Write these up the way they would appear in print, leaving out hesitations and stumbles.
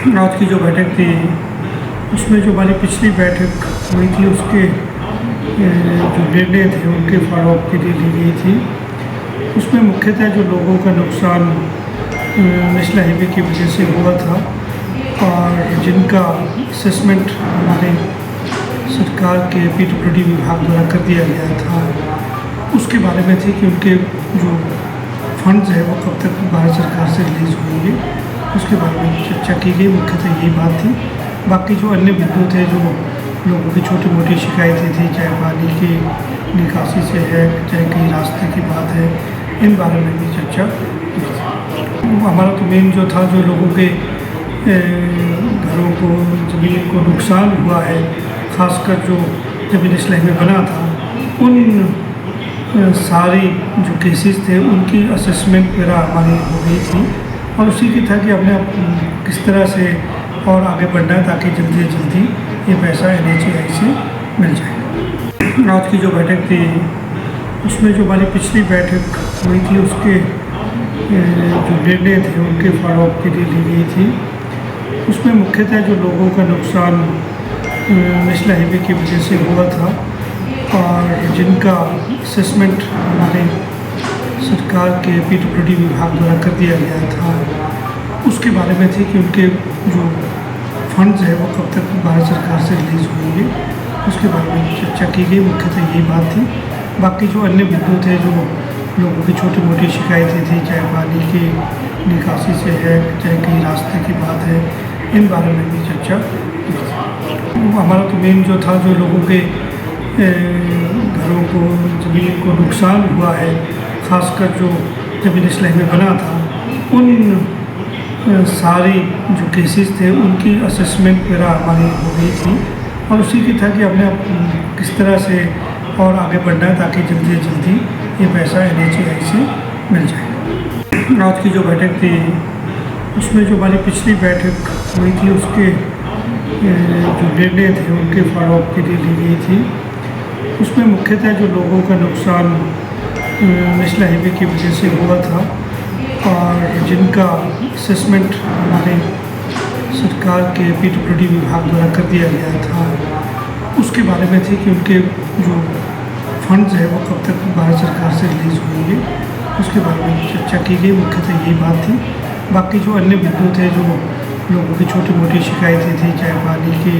आज की जो बैठक थी उसमें जो हमारी पिछली बैठक हुई थी उसके जो निर्णय थे उनके फॉलोअप के लिए ली गई थी। उसमें मुख्यतः जो लोगों का नुकसान नेशनल हाईवे की वजह से हुआ था और जिनका असेसमेंट हमारे सरकार के PWD विभाग द्वारा कर दिया गया था, उसके बारे में थी कि उनके जो फंड्स है वो कब तक भारत सरकार से रिलीज़ होंगे, उसके बारे में चर्चा की गई। मुख्यतः यही बात थी। बाकी जो अन्य बिंदु थे, जो लोगों की छोटी मोटी शिकायतें थी, चाहे पानी की निकासी से है, चाहे कहीं रास्ते की बात है, इन बारे में भी चर्चा की। हमारा तो मेन जो था, जो लोगों के घरों को, ज़मीन को नुकसान हुआ है, ख़ासकर जो जब नेशनल हाईवे बना था, उन सारी जो केसेस थे उनकी असेसमेंट वगैरह हमारी हो गई थी और उसी की था कि हमने किस तरह से और आगे बढ़ना है ताकि जल्दी से जल्दी ये पैसा NHAI से मिल जाए। आज की जो बैठक थी उसमें जो हमारी पिछली बैठक हुई थी उसके जो निर्णय थे उनके फॉलोअप के लिए ली गई थी। उसमें मुख्यतः जो लोगों का नुकसान नेशनल हाईवे की वजह से हुआ था और जिनका असेसमेंट हमारे सरकार के PWD विभाग द्वारा कर दिया गया था, उसके बारे में थी कि उनके जो फंड्स है वो कब तक भारत सरकार से रिलीज़ होंगे, उसके बारे में चर्चा की गई। मुख्यतः यही बात थी। बाकी जो अन्य बिंदु थे, जो लोगों की छोटी मोटी शिकायतें थी, चाहे पानी की निकासी से है, चाहे कहीं रास्ते की बात है, इन बारे में भी चर्चा की। हमारा तो मेन जो था, जो लोगों के घरों को, ज़मीन को नुकसान हुआ है, ख़ासकर जो जब नेशनल हाईवे बना था, उन सारी जो केसेस थे उनकी असेसमेंट वगैरह हमारी हो गई थी और उसी की था कि हमने किस तरह से और आगे बढ़ना है ताकि जल्दी से जल्दी ये पैसा NHAI से मिल जाए। आज की जो बैठक थी उसमें जो हमारी पिछली बैठक हुई थी उसके जो निर्णय थे उनके फॉलोअप के लिए ली गई थी। उसमें मुख्यतः जो लोगों का नुकसान नेशनल हाईवे की वजह से हुआ था और जिनका असेसमेंट हमारे सरकार के PWD विभाग द्वारा कर दिया गया था, उसके बारे में थी कि उनके जो फंड्स है वो कब तक भारत सरकार से रिलीज़ होंगे, उसके बारे में चर्चा की गई। मुख्यतः यही बात थी। बाकी जो अन्य बिंदु थे, जो लोगों की छोटी मोटी शिकायतें थी, चाहे पानी की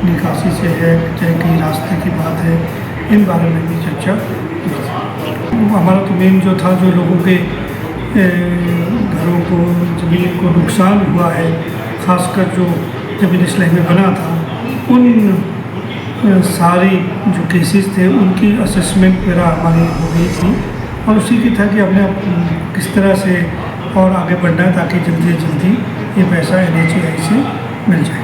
निकासी से है, चाहे कहीं रास्ते की बात है, इन बारे में भी चर्चा की। हमारा तो मेन जो था, जो लोगों के घरों को, ज़मीन को नुकसान हुआ है, ख़ासकर जो जब नेशनल हाईवे बना था, उन सारी जो केसेस थे उनकी असेसमेंट वगैरह हमारी हो गई थी और उसी की था कि हमने किस तरह से और आगे बढ़ना है ताकि जल्दी से जल्दी ये पैसा NHAI से मिल जाए।